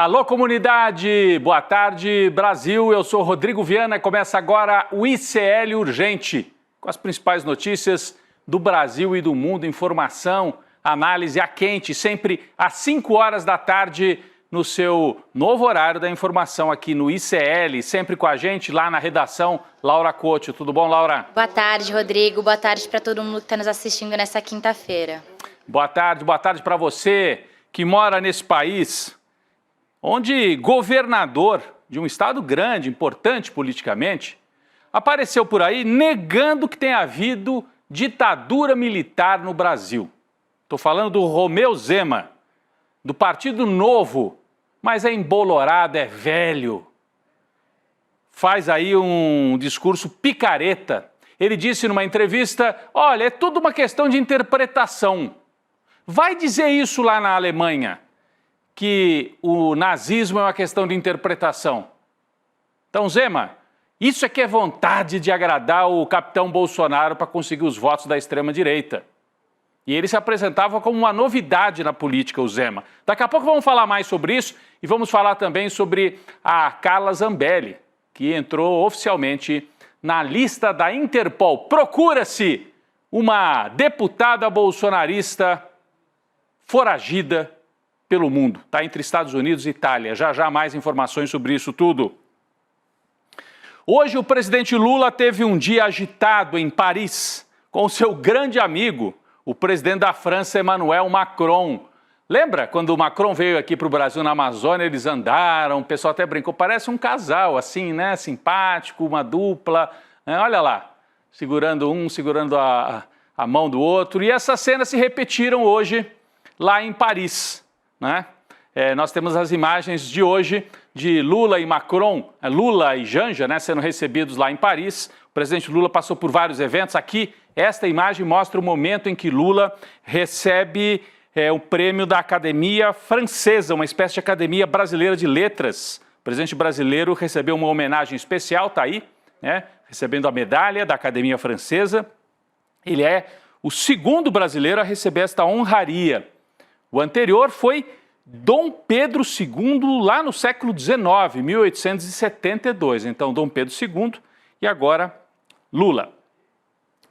Alô, comunidade! Boa tarde, Brasil. Eu sou Rodrigo Viana. Começa agora o ICL Urgente, com as principais notícias do Brasil e do mundo, informação, análise a quente, sempre às 5 horas da tarde, no seu novo horário da informação aqui no ICL, sempre com a gente lá na redação, Laura Couto. Tudo bom, Laura? Boa tarde, Rodrigo. Boa tarde para todo mundo que está nos assistindo nessa quinta-feira. Boa tarde para você que mora nesse país, onde governador de um estado grande, importante politicamente, apareceu por aí negando que tenha havido ditadura militar no Brasil. Estou falando do Romeu Zema, do Partido Novo, mas é embolorado, é velho. Faz aí um discurso picareta. Ele disse numa entrevista, olha, é tudo uma questão de interpretação. Vai dizer isso lá na Alemanha, que o nazismo é uma questão de interpretação. Então, Zema, isso é que é vontade de agradar o capitão Bolsonaro para conseguir os votos da extrema-direita. E ele se apresentava como uma novidade na política, o Zema. Daqui a pouco vamos falar mais sobre isso e vamos falar também sobre a Carla Zambelli, que entrou oficialmente na lista da Interpol. Procura-se uma deputada bolsonarista foragida pelo mundo. Está entre Estados Unidos e Itália. Já mais informações sobre isso tudo. Hoje o presidente Lula teve um dia agitado em Paris com o seu grande amigo, o presidente da França, Emmanuel Macron. Lembra quando o Macron veio aqui para o Brasil, na Amazônia, eles andaram, o pessoal até brincou, parece um casal assim, né, simpático, uma dupla, né? Olha lá, segurando a mão do outro. E essas cenas se repetiram hoje lá em Paris, né? Nós temos as imagens de hoje de Lula e Macron, Lula e Janja, né, sendo recebidos lá em Paris. O presidente Lula passou por vários eventos. Aqui, esta imagem mostra o momento em que Lula recebe o prêmio da Academia Francesa, uma espécie de Academia Brasileira de Letras. O presidente brasileiro recebeu uma homenagem especial, está aí, né, recebendo a medalha da Academia Francesa. Ele é o segundo brasileiro a receber esta honraria. O anterior foi Dom Pedro II, lá no século XIX, 1872. Então, Dom Pedro II e agora Lula.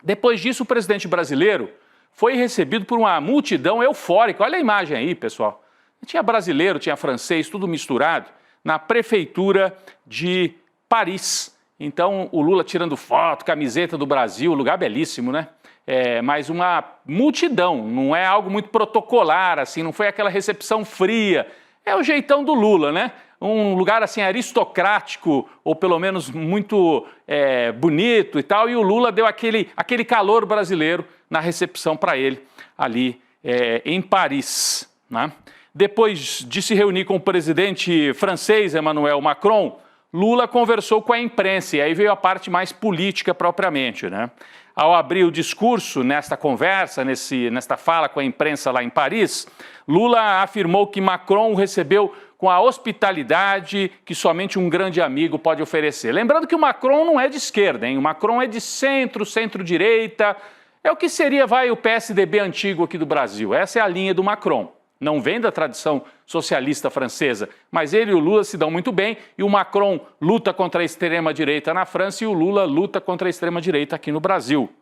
Depois disso, o presidente brasileiro foi recebido por uma multidão eufórica. Olha a imagem aí, pessoal. Tinha brasileiro, tinha francês, tudo misturado, na prefeitura de Paris. Então, o Lula tirando foto, camiseta do Brasil, lugar belíssimo, né? Mas uma multidão, não é algo muito protocolar, assim, não foi aquela recepção fria. É o jeitão do Lula, né? Um lugar assim aristocrático, ou pelo menos muito bonito e tal, e o Lula deu aquele calor brasileiro na recepção para ele ali em Paris, né? Depois de se reunir com o presidente francês, Emmanuel Macron, Lula conversou com a imprensa, e aí veio a parte mais política propriamente, né? Ao abrir o discurso nesta conversa, nesta fala com a imprensa lá em Paris, Lula afirmou que Macron o recebeu com a hospitalidade que somente um grande amigo pode oferecer. Lembrando que o Macron não é de esquerda, hein? O Macron é de centro-direita, é o que seria, o PSDB antigo aqui do Brasil. Essa é a linha do Macron. Não vem da tradição socialista francesa, mas ele e o Lula se dão muito bem, e o Macron luta contra a extrema-direita na França e o Lula luta contra a extrema-direita aqui no Brasil.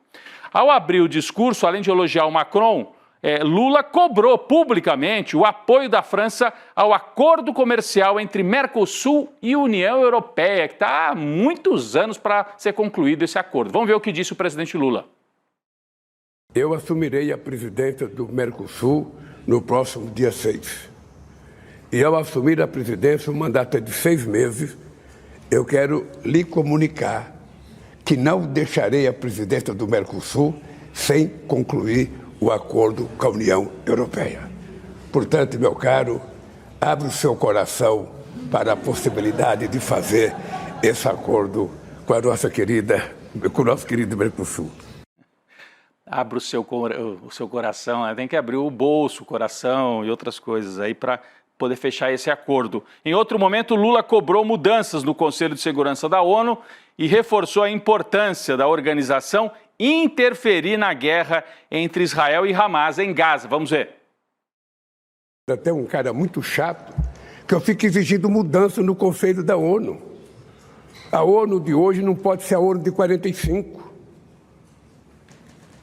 Ao abrir o discurso, além de elogiar o Macron, Lula cobrou publicamente o apoio da França ao acordo comercial entre Mercosul e União Europeia, que está há muitos anos para ser concluído esse acordo. Vamos ver o que disse o presidente Lula. Eu assumirei a presidência do Mercosul no próximo dia 6. E ao assumir a presidência, o mandato é de 6 meses, eu quero lhe comunicar que não deixarei a presidência do Mercosul sem concluir o acordo com a União Europeia. Portanto, meu caro, abre o seu coração para a possibilidade de fazer esse acordo com o nosso querido Mercosul. Abra o seu coração, né? Tem que abrir o bolso, o coração e outras coisas aí para poder fechar esse acordo. Em outro momento, Lula cobrou mudanças no Conselho de Segurança da ONU e reforçou a importância da organização interferir na guerra entre Israel e Hamas em Gaza. Vamos ver. Até um cara muito chato que eu fico exigindo mudança no Conselho da ONU. A ONU de hoje não pode ser a ONU de 45.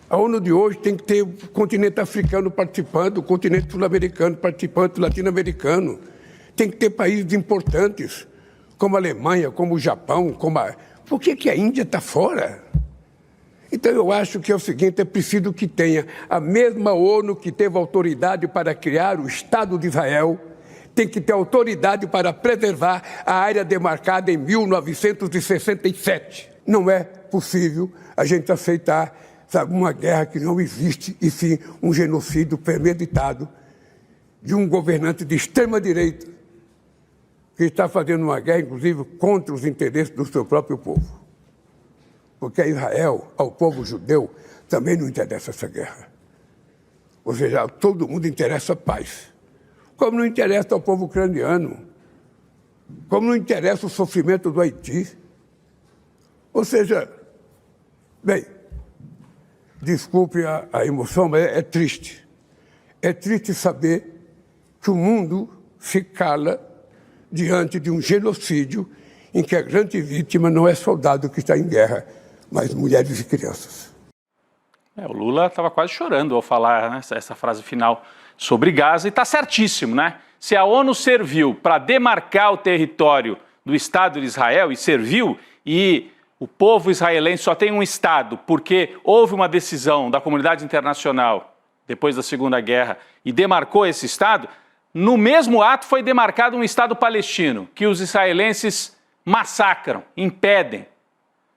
A ONU de hoje tem que ter o continente africano participando, o continente sul-americano participando, o latino-americano. Tem que ter países importantes, como a Alemanha, como o Japão, Por que a Índia está fora? Então eu acho que é o seguinte, é preciso que tenha a mesma ONU que teve autoridade para criar o Estado de Israel, tem que ter autoridade para preservar a área demarcada em 1967. Não é possível a gente aceitar, sabe, uma guerra que não existe, e sim um genocídio premeditado de um governante de extrema-direita que está fazendo uma guerra, inclusive, contra os interesses do seu próprio povo. Porque a Israel, ao povo judeu, também não interessa essa guerra. Ou seja, a todo mundo interessa a paz. Como não interessa ao povo ucraniano, como não interessa o sofrimento do Haiti. Ou seja, bem, desculpe a emoção, mas é triste. É triste saber que o mundo se cala diante de um genocídio em que a grande vítima não é soldado que está em guerra, mas mulheres e crianças. O Lula estava quase chorando ao falar, né, essa frase final sobre Gaza, e está certíssimo, né? Se a ONU serviu para demarcar o território do Estado de Israel, e serviu, e o povo israelense só tem um Estado porque houve uma decisão da comunidade internacional, depois da Segunda Guerra, e demarcou esse Estado, no mesmo ato foi demarcado um Estado palestino, que os israelenses massacram, impedem,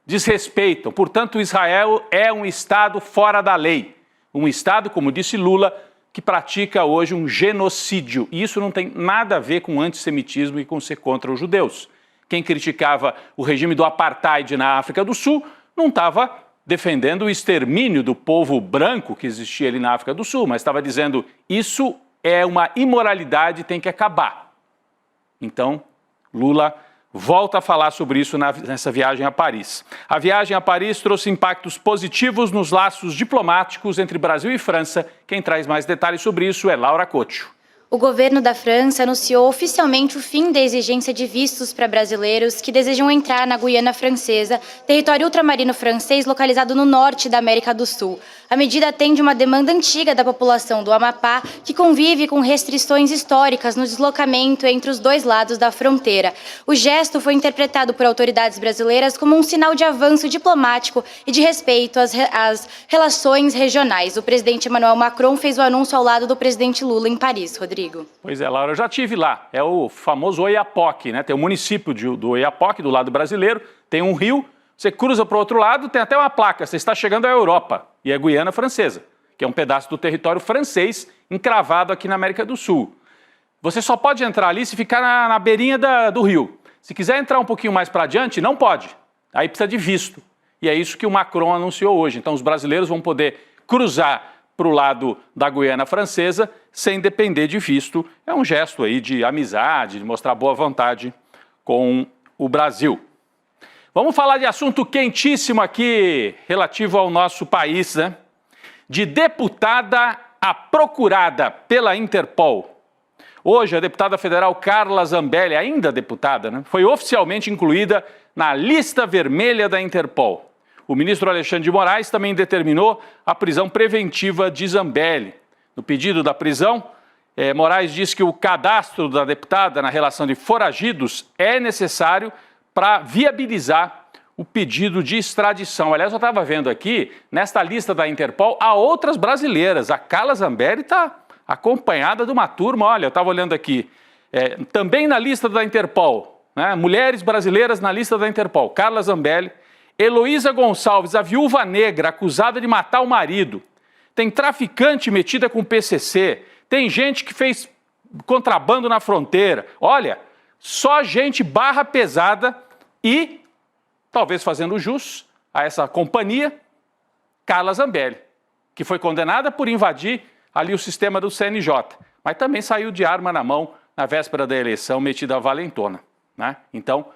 desrespeitam. Portanto, Israel é um Estado fora da lei. Um Estado, como disse Lula, que pratica hoje um genocídio. E isso não tem nada a ver com antissemitismo e com ser contra os judeus. Quem criticava o regime do apartheid na África do Sul não estava defendendo o extermínio do povo branco que existia ali na África do Sul, mas estava dizendo isso é uma imoralidade e tem que acabar. Então, Lula volta a falar sobre isso nessa viagem a Paris. A viagem a Paris trouxe impactos positivos nos laços diplomáticos entre Brasil e França. Quem traz mais detalhes sobre isso é Laura Couto. O governo da França anunciou oficialmente o fim da exigência de vistos para brasileiros que desejam entrar na Guiana Francesa, território ultramarino francês localizado no norte da América do Sul. A medida atende uma demanda antiga da população do Amapá, que convive com restrições históricas no deslocamento entre os dois lados da fronteira. O gesto foi interpretado por autoridades brasileiras como um sinal de avanço diplomático e de respeito às relações regionais. O presidente Emmanuel Macron fez o anúncio ao lado do presidente Lula em Paris. Rodrigo. Pois é, Laura, eu já estive lá. É o famoso Oiapoque, né? Tem o município do Oiapoque, do lado brasileiro, tem um rio, você cruza para o outro lado, tem até uma placa, você está chegando à Europa, e é Guiana Francesa, que é um pedaço do território francês encravado aqui na América do Sul. Você só pode entrar ali se ficar na beirinha do rio. Se quiser entrar um pouquinho mais para adiante, não pode. Aí precisa de visto. E é isso que o Macron anunciou hoje. Então os brasileiros vão poder cruzar para o lado da Guiana Francesa sem depender de visto. É um gesto aí de amizade, de mostrar boa vontade com o Brasil. Vamos falar de assunto quentíssimo aqui, relativo ao nosso país, né? De deputada a procurada pela Interpol. Hoje, a deputada federal Carla Zambelli, ainda deputada, né, foi oficialmente incluída na lista vermelha da Interpol. O ministro Alexandre de Moraes também determinou a prisão preventiva de Zambelli. No pedido da prisão, Moraes disse que o cadastro da deputada na relação de foragidos é necessário para viabilizar o pedido de extradição. Aliás, eu estava vendo aqui, nesta lista da Interpol, há outras brasileiras. A Carla Zambelli está acompanhada de uma turma, olha, eu estava olhando aqui, também na lista da Interpol, né, mulheres brasileiras na lista da Interpol, Carla Zambelli, Heloísa Gonçalves, a viúva negra acusada de matar o marido. Tem traficante metida com PCC, tem gente que fez contrabando na fronteira. Olha, só gente barra pesada e, talvez fazendo jus a essa companhia, Carla Zambelli, que foi condenada por invadir ali o sistema do CNJ, mas também saiu de arma na mão na véspera da eleição, metida a valentona, né? Então,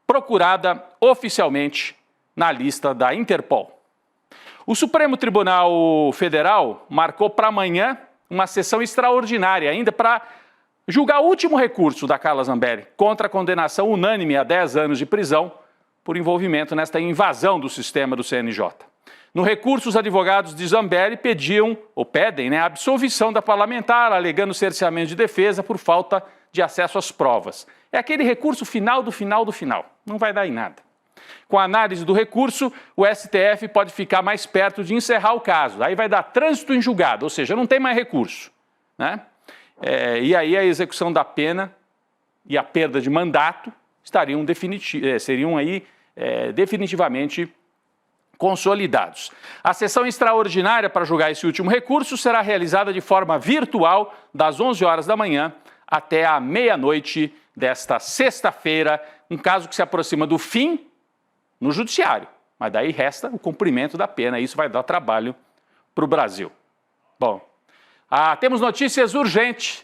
procurada oficialmente na lista da Interpol. O Supremo Tribunal Federal marcou para amanhã uma sessão extraordinária ainda para julgar o último recurso da Carla Zambelli contra a condenação unânime a 10 anos de prisão por envolvimento nesta invasão do sistema do CNJ. No recurso, os advogados de Zambelli pedem a absolvição da parlamentar, alegando cerceamento de defesa por falta de acesso às provas. É aquele recurso final do final do final. Não vai dar em nada. Com a análise do recurso, o STF pode ficar mais perto de encerrar o caso. Aí vai dar trânsito em julgado, ou seja, não tem mais recurso, né? E aí a execução da pena e a perda de mandato seriam aí definitivamente consolidados. A sessão extraordinária para julgar esse último recurso será realizada de forma virtual das 11 horas da manhã até a meia-noite desta sexta-feira, um caso que se aproxima do fim no judiciário, mas daí resta o cumprimento da pena, isso vai dar trabalho para o Brasil. Bom, temos notícias urgentes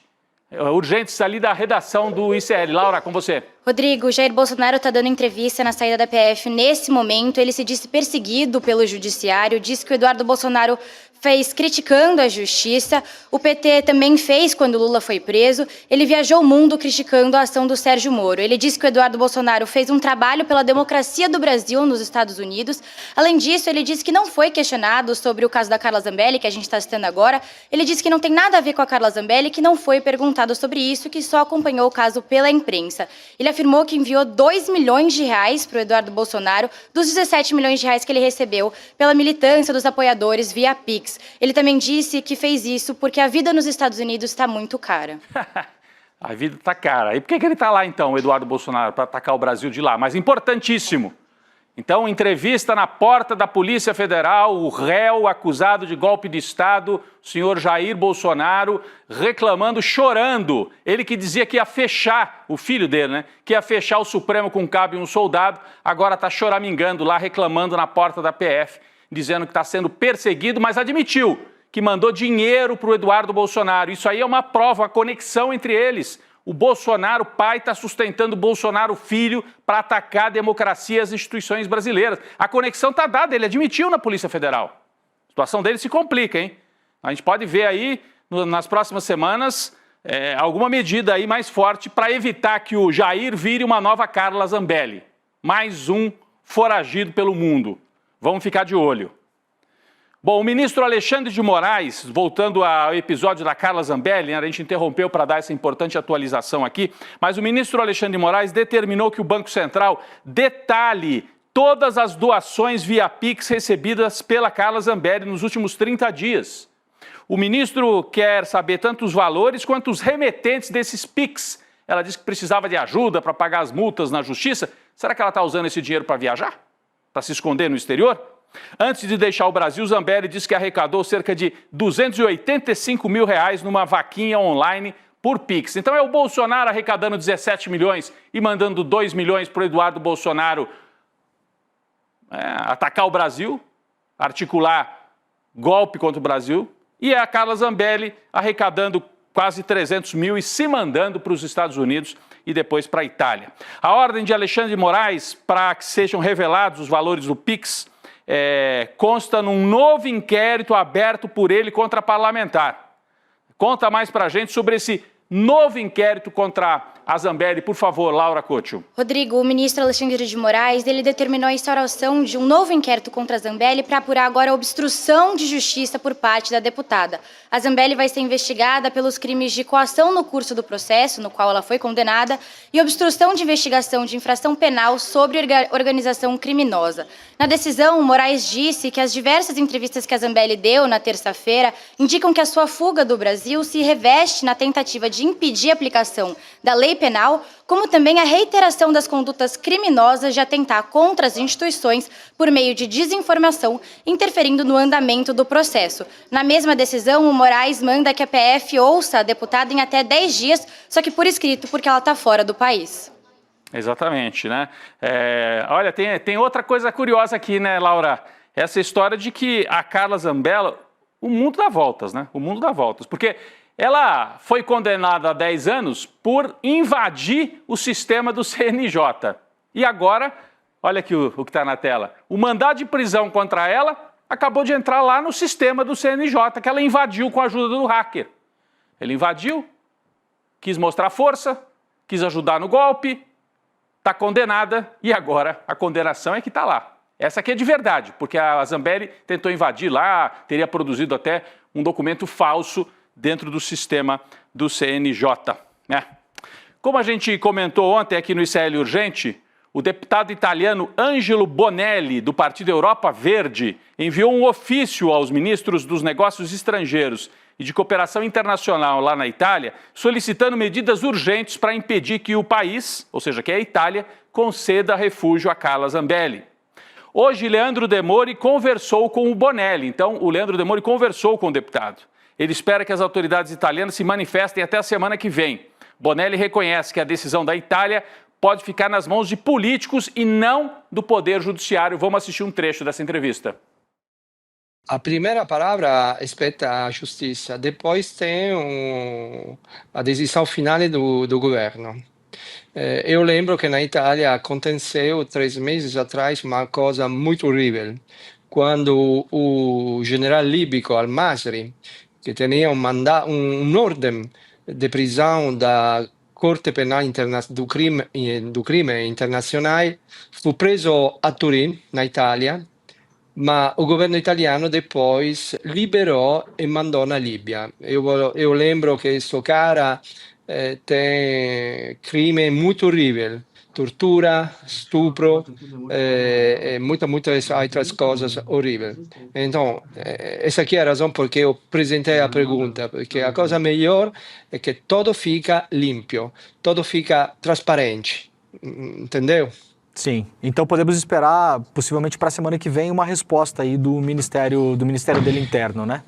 ali da redação do ICL. Laura, com você. Rodrigo, Jair Bolsonaro está dando entrevista na saída da PF nesse momento. Ele se disse perseguido pelo judiciário, disse que o Eduardo Bolsonaro fez criticando a justiça. O PT também fez quando Lula foi preso. Ele viajou o mundo criticando a ação do Sérgio Moro. Ele disse que o Eduardo Bolsonaro fez um trabalho pela democracia do Brasil nos Estados Unidos. Além disso, ele disse que não foi questionado sobre o caso da Carla Zambelli, que a gente está citando agora. Ele disse que não tem nada a ver com a Carla Zambelli, que não foi perguntado sobre isso, que só acompanhou o caso pela imprensa. Ele afirmou que enviou 2 milhões de reais para o Eduardo Bolsonaro, dos 17 milhões de reais que ele recebeu pela militância dos apoiadores via Pix. Ele também disse que fez isso porque a vida nos Estados Unidos está muito cara. A vida está cara. E por que ele está lá, então, o Eduardo Bolsonaro, para atacar o Brasil de lá? Mas importantíssimo. Então, entrevista na porta da Polícia Federal, o réu acusado de golpe de Estado, o senhor Jair Bolsonaro, reclamando, chorando. Ele que dizia que ia fechar, o filho dele, né? Que ia fechar o Supremo com cabo e um soldado, agora está choramingando lá, reclamando na porta da PF, dizendo que está sendo perseguido, mas admitiu que mandou dinheiro para o Eduardo Bolsonaro. Isso aí é uma prova, uma conexão entre eles. O Bolsonaro pai está sustentando o Bolsonaro filho para atacar a democracia e as instituições brasileiras. A conexão está dada, ele admitiu na Polícia Federal. A situação dele se complica, hein? A gente pode ver aí, nas próximas semanas, alguma medida aí mais forte para evitar que o Jair vire uma nova Carla Zambelli. Mais um foragido pelo mundo. Vamos ficar de olho. Bom, o ministro Alexandre de Moraes, voltando ao episódio da Carla Zambelli, né, a gente interrompeu para dar essa importante atualização aqui, mas o ministro Alexandre de Moraes determinou que o Banco Central detalhe todas as doações via Pix recebidas pela Carla Zambelli nos últimos 30 dias. O ministro quer saber tanto os valores quanto os remetentes desses Pix. Ela disse que precisava de ajuda para pagar as multas na justiça. Será que ela está usando esse dinheiro para viajar? Para se esconder no exterior? Antes de deixar o Brasil, Zambelli disse que arrecadou cerca de 285 mil reais numa vaquinha online por Pix. Então é o Bolsonaro arrecadando 17 milhões e mandando 2 milhões para o Eduardo Bolsonaro atacar o Brasil, articular golpe contra o Brasil. E é a Carla Zambelli arrecadando quase 300 mil e se mandando para os Estados Unidos e depois para a Itália. A ordem de Alexandre de Moraes para que sejam revelados os valores do Pix consta num novo inquérito aberto por ele contra a parlamentar. Conta mais para a gente sobre esse novo inquérito contra a Zambelli, por favor, Laura Couto. Rodrigo, o ministro Alexandre de Moraes, ele determinou a instauração de um novo inquérito contra a Zambelli para apurar agora a obstrução de justiça por parte da deputada. A Zambelli vai ser investigada pelos crimes de coação no curso do processo, no qual ela foi condenada, e obstrução de investigação de infração penal sobre organização criminosa. Na decisão, Moraes disse que as diversas entrevistas que a Zambelli deu na terça-feira indicam que a sua fuga do Brasil se reveste na tentativa de impedir a aplicação da lei penal, como também a reiteração das condutas criminosas de atentar contra as instituições por meio de desinformação, interferindo no andamento do processo. Na mesma decisão, o Moraes manda que a PF ouça a deputada em até 10 dias, só que por escrito, porque ela está fora do país. Exatamente, né? Olha, tem outra coisa curiosa aqui, né, Laura? Essa história de que a Carla Zambelli, o mundo dá voltas, né? O mundo dá voltas, porque ela foi condenada a 10 anos por invadir o sistema do CNJ. E agora, olha aqui o que está na tela, o mandado de prisão contra ela acabou de entrar lá no sistema do CNJ, que ela invadiu com a ajuda do hacker. Ele invadiu, quis mostrar força, quis ajudar no golpe, está condenada e agora a condenação é que está lá. Essa aqui é de verdade, porque a Zambelli tentou invadir lá, teria produzido até um documento falso dentro do sistema do CNJ, né? Como a gente comentou ontem aqui no ICL Urgente, o deputado italiano Angelo Bonelli, do Partido Europa Verde, enviou um ofício aos ministros dos Negócios Estrangeiros e de Cooperação Internacional lá na Itália, solicitando medidas urgentes para impedir que o país, ou seja, que é a Itália, conceda refúgio a Carla Zambelli. Hoje, Leandro De Mori conversou com o Bonelli, então o Leandro De Mori conversou com o deputado. Ele espera que as autoridades italianas se manifestem até a semana que vem. Bonelli reconhece que a decisão da Itália pode ficar nas mãos de políticos e não do Poder Judiciário. Vamos assistir um trecho dessa entrevista. A primeira palavra spetta à Justiça, depois tem a decisão final do governo. Eu lembro que na Itália aconteceu 3 meses atrás uma coisa muito horrível, quando o general líbico Al-Masri, que tinha um ordem de prisão da Corte Penal do crime internacional, fu preso a Turim, na Itália, ma o governo italiano depois liberou e mandou na Líbia. Eu lembro que questo cara tem crime muito horrível, tortura, stupro e muitas outras coisas horríveis. Então, essa aqui é a razão porque eu apresentei a pergunta, porque a coisa melhor é que tudo fica limpo, tudo fica transparente, entendeu? Sim, então podemos esperar, possivelmente para a semana que vem, uma resposta aí do Ministério dele interno, né?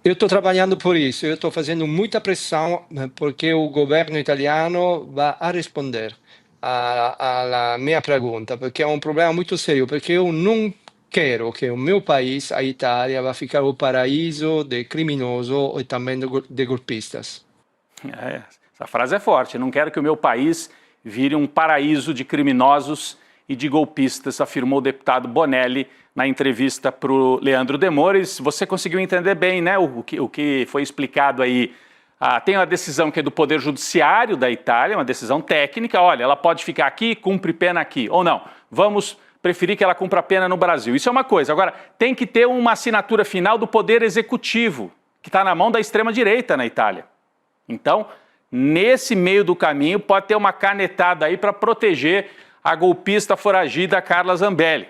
Eu estou trabalhando por isso, eu estou fazendo muita pressão porque o governo italiano vai a responder à minha pergunta, porque é um problema muito sério, porque eu não quero que o meu país, a Itália, vá ficar o paraíso de criminosos e também de golpistas. Essa frase é forte, não quero que o meu país vire um paraíso de criminosos e de golpistas, afirmou o deputado Bonelli na entrevista para o Leandro De Mori. Você conseguiu entender bem, né, o que foi explicado aí. Tem uma decisão que é do Poder Judiciário da Itália, uma decisão técnica. Olha, ela pode ficar aqui, cumpre pena aqui, ou não. Vamos preferir que ela cumpra pena no Brasil. Isso é uma coisa. Agora, tem que ter uma assinatura final do Poder Executivo, que está na mão da extrema-direita na Itália. Então, nesse meio do caminho, pode ter uma canetada aí para proteger a golpista foragida Carla Zambelli.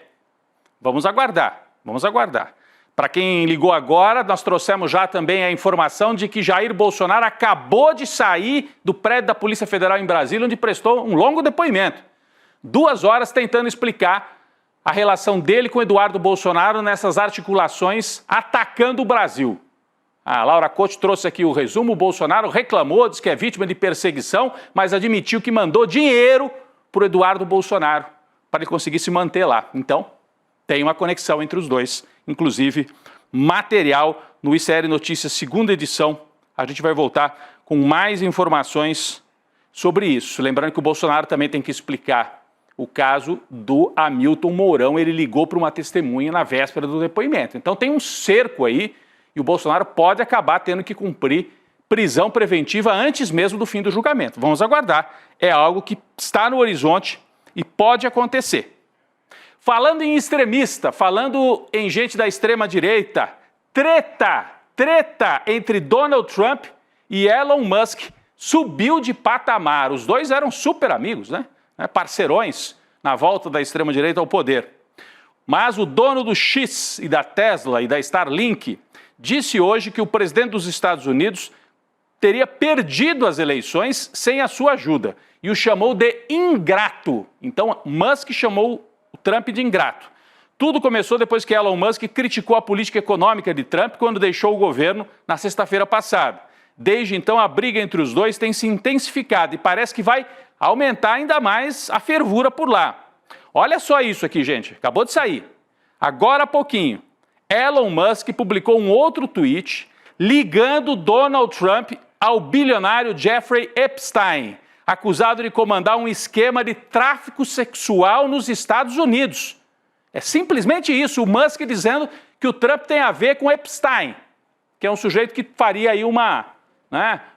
Vamos aguardar, vamos aguardar. Para quem ligou agora, nós trouxemos já também a informação de que Jair Bolsonaro acabou de sair do prédio da Polícia Federal em Brasília, onde prestou um longo depoimento. 2 horas tentando explicar a relação dele com Eduardo Bolsonaro nessas articulações atacando o Brasil. A Laura Couto trouxe aqui o resumo. O Bolsonaro reclamou, disse que é vítima de perseguição, mas admitiu que mandou dinheiro para o Eduardo Bolsonaro para ele conseguir se manter lá. Então, tem uma conexão entre os dois, inclusive material no ICL Notícias, 2ª edição. A gente vai voltar com mais informações sobre isso. Lembrando que o Bolsonaro também tem que explicar o caso do Hamilton Mourão. Ele ligou para uma testemunha na véspera do depoimento. Então tem um cerco aí e o Bolsonaro pode acabar tendo que cumprir prisão preventiva antes mesmo do fim do julgamento. Vamos aguardar. É algo que está no horizonte e pode acontecer. Falando em extremista, falando em gente da extrema-direita, treta entre Donald Trump e Elon Musk subiu de patamar. Os dois eram super amigos, né? Parceirões na volta da extrema-direita ao poder. Mas o dono do X e da Tesla e da Starlink disse hoje que o presidente dos Estados Unidos teria perdido as eleições sem a sua ajuda e o chamou de ingrato. Então, Musk chamou o Trump de ingrato. Tudo começou depois que Elon Musk criticou a política econômica de Trump quando deixou o governo na sexta-feira passada. Desde então, a briga entre os dois tem se intensificado e parece que vai aumentar ainda mais a fervura por lá. Olha só isso aqui, gente. Acabou de sair. Agora há pouquinho, Elon Musk publicou um outro tweet ligando Donald Trump ao bilionário Jeffrey Epstein, acusado de comandar um esquema de tráfico sexual nos Estados Unidos. É simplesmente isso, o Musk dizendo que o Trump tem a ver com Epstein, que é um sujeito que faria aí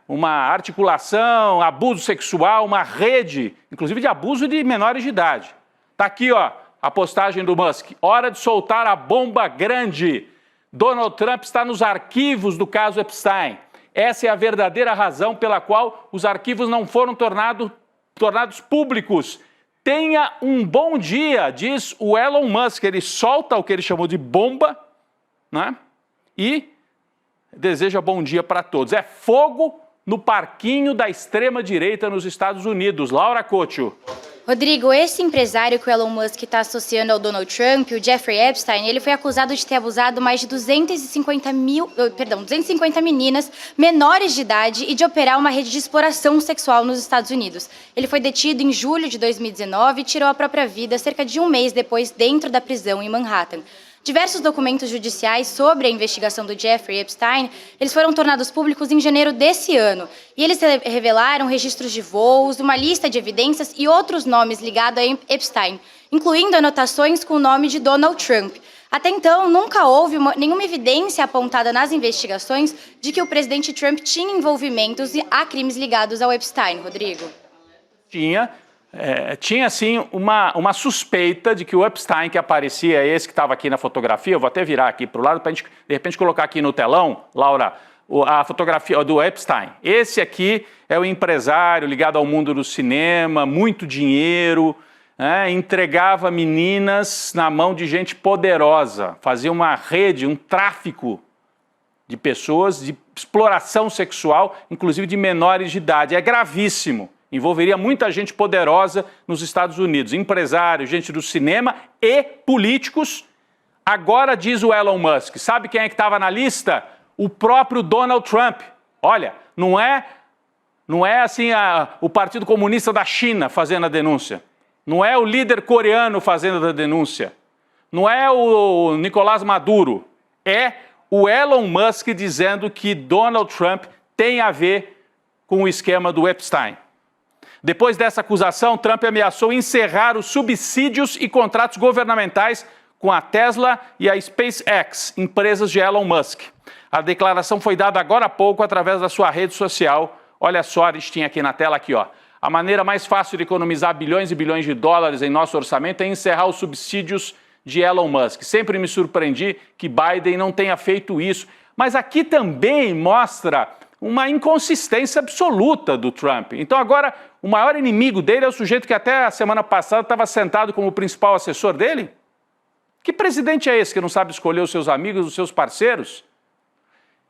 uma articulação, abuso sexual, uma rede, inclusive de abuso de menores de idade. Está aqui, ó, a postagem do Musk. Hora de soltar a bomba grande. Donald Trump está nos arquivos do caso Epstein. Essa é a verdadeira razão pela qual os arquivos não foram tornados públicos. Tenha um bom dia, diz o Elon Musk. Ele solta o que ele chamou de bomba, né? E deseja bom dia para todos. É fogo no parquinho da extrema-direita nos Estados Unidos. Laura Couto. Rodrigo, esse empresário que o Elon Musk está associando ao Donald Trump, o Jeffrey Epstein, ele foi acusado de ter abusado mais de 250 meninas menores de idade e de operar uma rede de exploração sexual nos Estados Unidos. Ele foi detido em julho de 2019 e tirou a própria vida cerca de um mês depois dentro da prisão em Manhattan. Diversos documentos judiciais sobre a investigação do Jeffrey Epstein, eles foram tornados públicos em janeiro desse ano. E eles revelaram registros de voos, uma lista de evidências e outros nomes ligados a Epstein, incluindo anotações com o nome de Donald Trump. Até então, nunca houve nenhuma evidência apontada nas investigações de que o presidente Trump tinha envolvimentos a crimes ligados ao Epstein, Rodrigo. Tinha, sim, uma suspeita de que o Epstein, que aparecia, esse que estava aqui na fotografia, eu vou até virar aqui para o lado para a gente, de repente, colocar aqui no telão, Laura, a fotografia do Epstein. Esse aqui é o empresário ligado ao mundo do cinema, muito dinheiro, né, entregava meninas na mão de gente poderosa, fazia uma rede, um tráfico de pessoas, de exploração sexual, inclusive de menores de idade. É gravíssimo. Envolveria muita gente poderosa nos Estados Unidos, empresários, gente do cinema e políticos. Agora diz o Elon Musk, sabe quem é que estava na lista? O próprio Donald Trump. Olha, não é assim o Partido Comunista da China fazendo a denúncia. Não é o líder coreano fazendo a denúncia. Não é o Nicolás Maduro. É o Elon Musk dizendo que Donald Trump tem a ver com o esquema do Epstein. Depois dessa acusação, Trump ameaçou encerrar os subsídios e contratos governamentais com a Tesla e a SpaceX, empresas de Elon Musk. A declaração foi dada agora há pouco através da sua rede social. Olha só, a gente tinha aqui na tela, aqui, ó. A maneira mais fácil de economizar bilhões e bilhões de dólares em nosso orçamento é encerrar os subsídios de Elon Musk. Sempre me surpreendi que Biden não tenha feito isso. Mas aqui também mostra uma inconsistência absoluta do Trump. Então agora o maior inimigo dele é o sujeito que até a semana passada estava sentado como principal assessor dele? Que presidente é esse que não sabe escolher os seus amigos, os seus parceiros?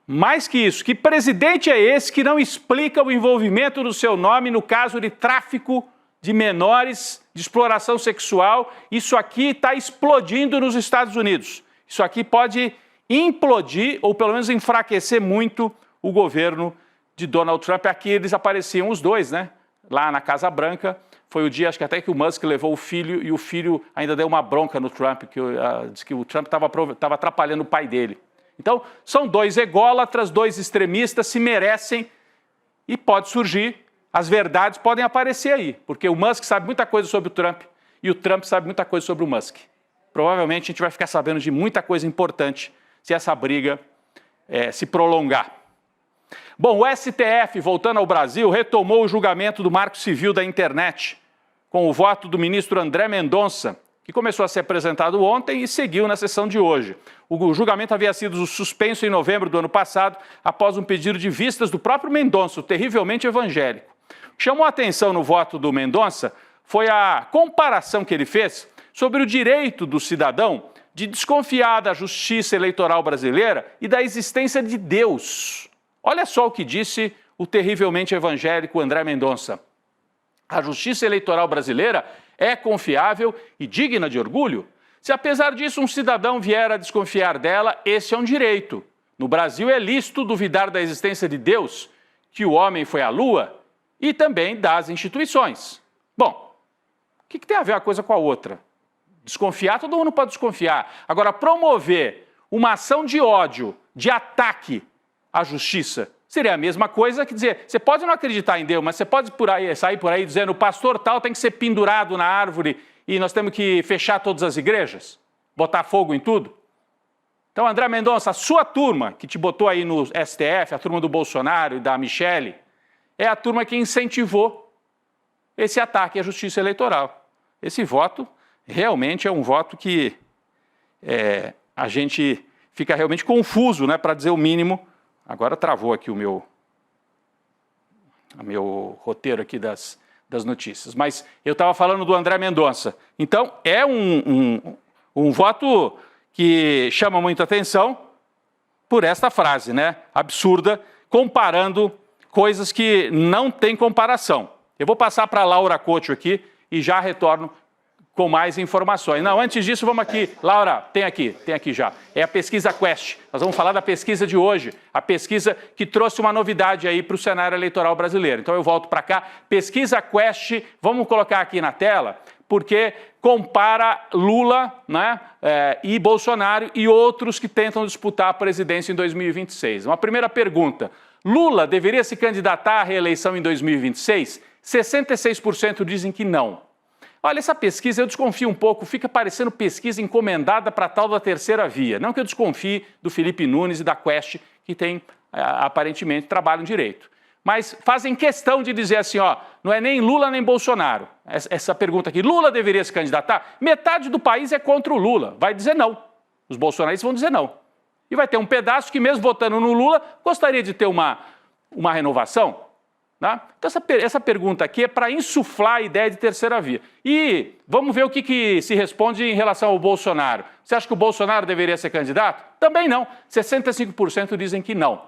Mais que isso, que presidente é esse que não explica o envolvimento do seu nome no caso de tráfico de menores, de exploração sexual? Isso aqui está explodindo nos Estados Unidos. Isso aqui pode implodir ou pelo menos enfraquecer muito o governo de Donald Trump. Aqui eles apareciam os dois, né? Lá na Casa Branca. Foi o dia, acho que até que o Musk levou o filho e o filho ainda deu uma bronca no Trump, que disse que o Trump estava atrapalhando o pai dele. Então, são dois ególatras, dois extremistas, se merecem e pode surgir, as verdades podem aparecer aí, porque o Musk sabe muita coisa sobre o Trump e o Trump sabe muita coisa sobre o Musk. Provavelmente a gente vai ficar sabendo de muita coisa importante se essa briga se prolongar. Bom, o STF, voltando ao Brasil, retomou o julgamento do Marco Civil da Internet, com o voto do ministro André Mendonça, que começou a ser apresentado ontem e seguiu na sessão de hoje. O julgamento havia sido suspenso em novembro do ano passado, após um pedido de vistas do próprio Mendonça, o terrivelmente evangélico. O que chamou a atenção no voto do Mendonça foi a comparação que ele fez sobre o direito do cidadão de desconfiar da justiça eleitoral brasileira e da existência de Deus. Olha só o que disse o terrivelmente evangélico André Mendonça. A justiça eleitoral brasileira é confiável e digna de orgulho? Se apesar disso um cidadão vier a desconfiar dela, esse é um direito. No Brasil é lícito duvidar da existência de Deus, que o homem foi à lua e também das instituições. Bom, o que tem a ver uma coisa com a outra? Desconfiar, todo mundo pode desconfiar. Agora, promover uma ação de ódio, de ataque à justiça, seria a mesma coisa que dizer, você pode não acreditar em Deus, mas você pode sair por aí dizendo o pastor tal tem que ser pendurado na árvore e nós temos que fechar todas as igrejas? Botar fogo em tudo? Então, André Mendonça, a sua turma que te botou aí no STF, a turma do Bolsonaro e da Michele, é a turma que incentivou esse ataque à justiça eleitoral. Esse voto realmente é um voto que a gente fica realmente confuso, né, para dizer o mínimo. Agora travou aqui o meu roteiro aqui das notícias. Mas eu estava falando do André Mendonça. Então, é um voto que chama muita atenção por esta frase, né, absurda, comparando coisas que não têm comparação. Eu vou passar para a Laura Couto aqui e já retorno com mais informações. Não, antes disso, vamos aqui. Laura, tem aqui já. É a pesquisa Quest. Nós vamos falar da pesquisa de hoje, a pesquisa que trouxe uma novidade aí para o cenário eleitoral brasileiro. Então eu volto para cá. Pesquisa Quest, vamos colocar aqui na tela, porque compara Lula, né, e Bolsonaro e outros que tentam disputar a presidência em 2026. Uma primeira pergunta. Lula deveria se candidatar à reeleição em 2026? 66% dizem que não. Olha, essa pesquisa eu desconfio um pouco, fica parecendo pesquisa encomendada para tal da terceira via. Não que eu desconfie do Felipe Nunes e da Quest, que tem, aparentemente, trabalham direito. Mas fazem questão de dizer assim, ó, não é nem Lula nem Bolsonaro. Essa pergunta aqui, Lula deveria se candidatar? Metade do país é contra o Lula, vai dizer não. Os bolsonaristas vão dizer não. E vai ter um pedaço que, mesmo votando no Lula, gostaria de ter uma renovação. Né? Então, essa pergunta aqui é para insuflar a ideia de terceira via. E vamos ver o que se responde em relação ao Bolsonaro. Você acha que o Bolsonaro deveria ser candidato? Também não. 65% dizem que não.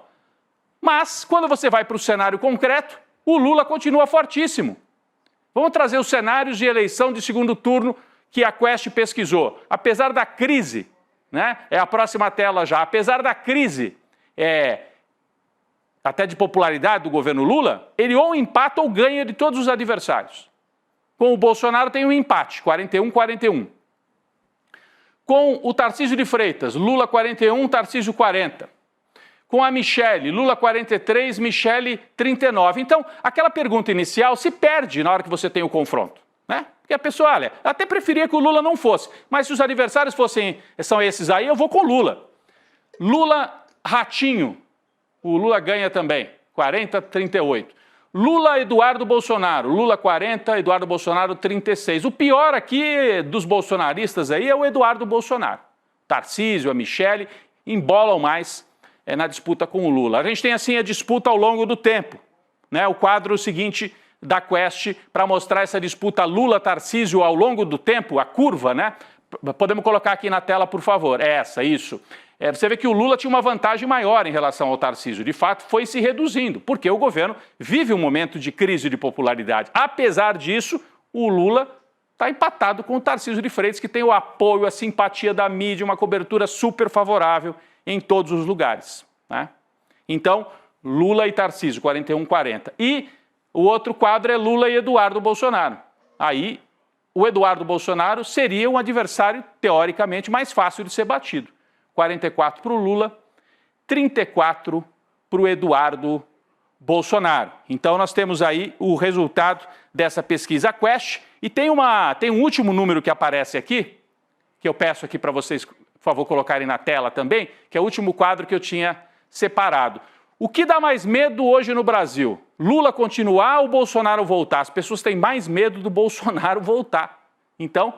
Mas, quando você vai para o cenário concreto, o Lula continua fortíssimo. Vamos trazer os cenários de eleição de segundo turno que a Quest pesquisou. Apesar da crise, né? É a próxima tela já. Apesar da crise, até de popularidade do governo Lula, ele ou empata ou ganha de todos os adversários. Com o Bolsonaro tem um empate, 41-41. Com o Tarcísio de Freitas, Lula 41, Tarcísio 40. Com a Michele, Lula 43, Michele 39. Então, aquela pergunta inicial se perde na hora que você tem o confronto, né? Porque a pessoa, olha, até preferia que o Lula não fosse, mas se os adversários são esses aí, eu vou com Lula. Lula, Ratinho, o Lula ganha também, 40-38. Lula, Eduardo Bolsonaro, Lula 40, Eduardo Bolsonaro 36. O pior aqui dos bolsonaristas aí é o Eduardo Bolsonaro. Tarcísio, a Michele, embolam mais na disputa com o Lula. A gente tem assim a disputa ao longo do tempo, né? O quadro seguinte da Quest para mostrar essa disputa Lula-Tarcísio ao longo do tempo, a curva, né? Podemos colocar aqui na tela, por favor. Isso. Você vê que o Lula tinha uma vantagem maior em relação ao Tarcísio. De fato, foi se reduzindo, porque o governo vive um momento de crise de popularidade. Apesar disso, o Lula está empatado com o Tarcísio de Freitas, que tem o apoio, a simpatia da mídia, uma cobertura super favorável em todos os lugares, né? Então, Lula e Tarcísio, 41-40. E o outro quadro é Lula e Eduardo Bolsonaro. Aí, o Eduardo Bolsonaro seria um adversário, teoricamente, mais fácil de ser batido. 44 para o Lula, 34 para o Eduardo Bolsonaro. Então, nós temos aí o resultado dessa pesquisa Quest. E tem um último número que aparece aqui, que eu peço aqui para vocês, por favor, colocarem na tela também, que é o último quadro que eu tinha separado. O que dá mais medo hoje no Brasil? Lula continuar ou Bolsonaro voltar? As pessoas têm mais medo do Bolsonaro voltar. Então,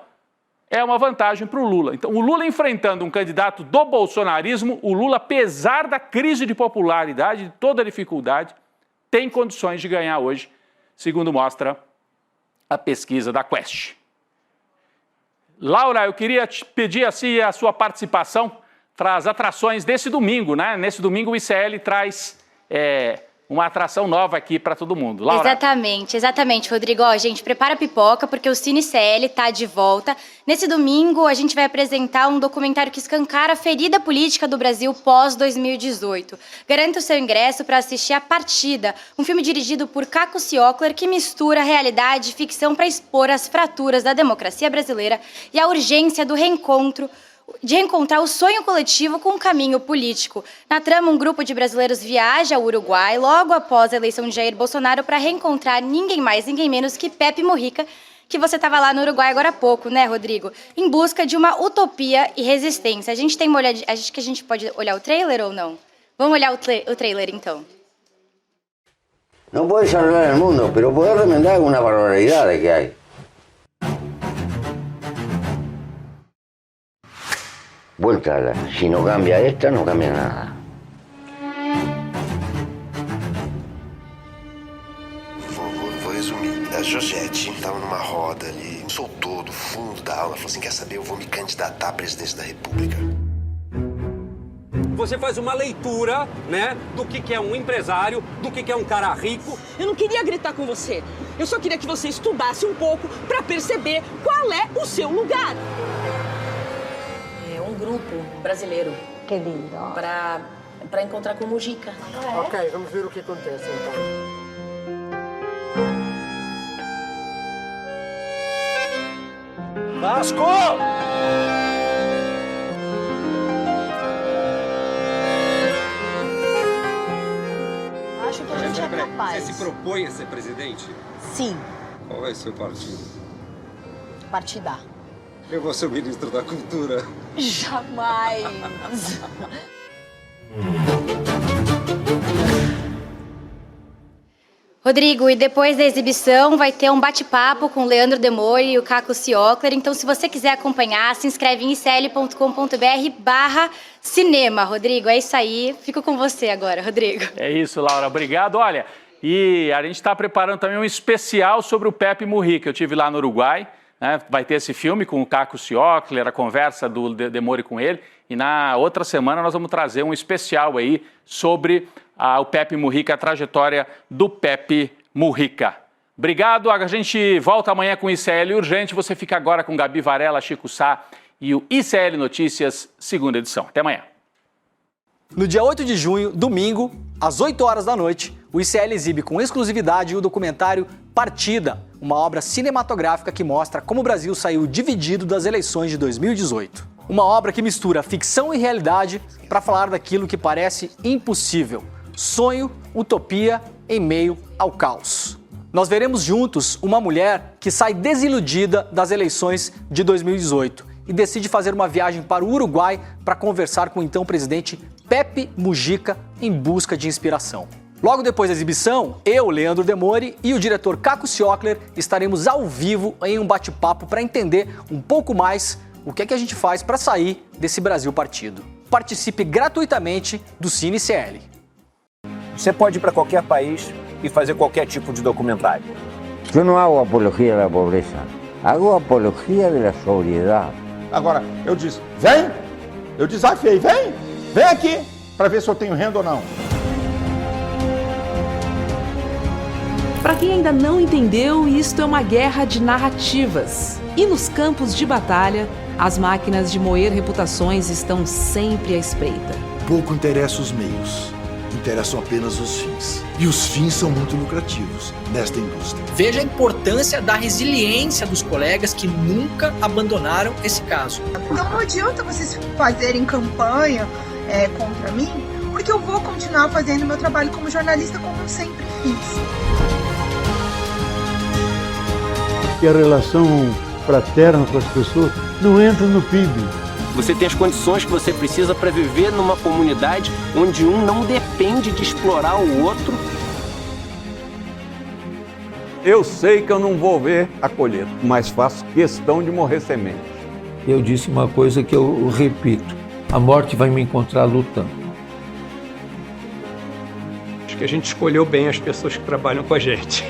é uma vantagem para o Lula. Então, o Lula enfrentando um candidato do bolsonarismo, o Lula, apesar da crise de popularidade, de toda a dificuldade, tem condições de ganhar hoje, segundo mostra a pesquisa da Quest. Laura, eu queria te pedir assim, a sua participação para as atrações desse domingo, né? Nesse domingo o ICL traz uma atração nova aqui para todo mundo. Laura. Exatamente, Rodrigo. Ó, gente, prepara a pipoca, porque o Cine ICL tá de volta. Nesse domingo, a gente vai apresentar um documentário que escancara a ferida política do Brasil pós-2018. Garanta o seu ingresso para assistir A Partida, um filme dirigido por Caco Ciocler, que mistura realidade e ficção para expor as fraturas da democracia brasileira e a urgência do de reencontrar o sonho coletivo com o caminho político. Na trama, um grupo de brasileiros viaja ao Uruguai logo após a eleição de Jair Bolsonaro para reencontrar ninguém mais, ninguém menos que Pepe Mujica, que você estava lá no Uruguai agora há pouco, né, Rodrigo? Em busca de uma utopia e resistência. A gente tem uma olhadinha, acho que a gente pode olhar o trailer ou não? Vamos olhar o trailer, então. No puedes arreglar el mundo, pero podés remendar alguna barbaridad que hay. Vuélcala. Si no cambia esta, no cambia nada. Vou resumir. A Josete estava numa roda ali, soltou do fundo da aula, falou assim, quer saber, eu vou me candidatar à presidência da República. Você faz uma leitura, né, do que é um empresário, do que é um cara rico. Eu não queria gritar com você. Eu só queria que você estudasse um pouco para perceber qual é o seu lugar. É um grupo brasileiro. Que lindo. Para encontrar com o Mujica. Ah, é? Ok, vamos ver o que acontece então. Vasco! Acho que a gente é capaz. Você se propõe a ser presidente? Sim. Qual é o seu partido? Partidar. Eu vou ser o ministro da Cultura. Jamais. Rodrigo, e depois da exibição vai ter um bate-papo com o Leandro Demore e o Caco Ciocler. Então, se você quiser acompanhar, se inscreve em icl.com.br/cinema. Rodrigo, é isso aí. Fico com você agora, Rodrigo. É isso, Laura. Obrigado. Olha, e a gente está preparando também um especial sobre o Pepe Mujica. Eu estive lá no Uruguai, né? Vai ter esse filme com o Caco Ciocler, a conversa do Demore com ele. E na outra semana nós vamos trazer um especial aí sobre o Pepe Mujica, a trajetória do Pepe Mujica. Obrigado, a gente volta amanhã com ICL Urgente. Você fica agora com Gabi Varela, Chico Sá e o ICL Notícias, segunda edição. Até amanhã. No dia 8 de junho, domingo, às 8 horas da noite, o ICL exibe com exclusividade o documentário Partida, uma obra cinematográfica que mostra como o Brasil saiu dividido das eleições de 2018. Uma obra que mistura ficção e realidade para falar daquilo que parece impossível. Sonho, utopia em meio ao caos. Nós veremos juntos uma mulher que sai desiludida das eleições de 2018 e decide fazer uma viagem para o Uruguai para conversar com o então presidente Pepe Mujica em busca de inspiração. Logo depois da exibição, eu, Leandro Demore e o diretor Caco Ciocler estaremos ao vivo em um bate-papo para entender um pouco mais o que é que a gente faz para sair desse Brasil partido. Participe gratuitamente do Cine ICL. Você pode ir para qualquer país e fazer qualquer tipo de documentário. Eu não hago apologia da pobreza, hago apologia da sobriedade. Agora, eu disse, vem, eu desafiei, vem aqui, para ver se eu tenho renda ou não. Para quem ainda não entendeu, isto é uma guerra de narrativas. E nos campos de batalha, as máquinas de moer reputações estão sempre à espreita. Pouco interessa os meios. Interessam apenas os fins. E os fins são muito lucrativos nesta indústria. Veja a importância da resiliência dos colegas que nunca abandonaram esse caso. Então não adianta vocês fazerem campanha contra mim, porque eu vou continuar fazendo meu trabalho como jornalista como eu sempre fiz. E a relação fraterna com as pessoas não entra no PIB. Você tem as condições que você precisa para viver numa comunidade onde um não depende de explorar o outro. Eu sei que eu não vou ver a colheita, mas faço questão de morrer semente. Eu disse uma coisa que eu repito: a morte vai me encontrar lutando. Acho que a gente escolheu bem as pessoas que trabalham com a gente.